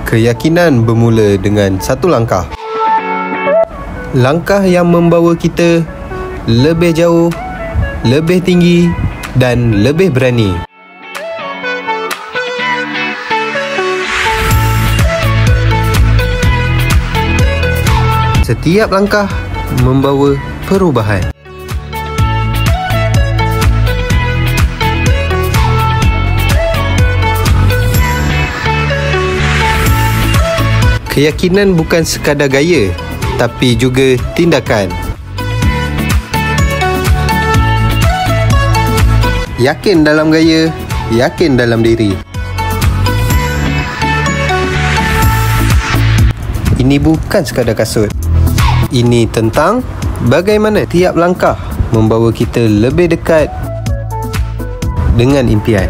Keyakinan bermula dengan satu langkah. Langkah yang membawa kita lebih jauh, lebih tinggi dan lebih berani. Setiap langkah membawa perubahan. Keyakinan bukan sekadar gaya, tapi juga tindakan. Yakin dalam gaya, yakin dalam diri. Ini bukan sekadar kasut. Ini tentang bagaimana tiap langkah membawa kita lebih dekat dengan impian.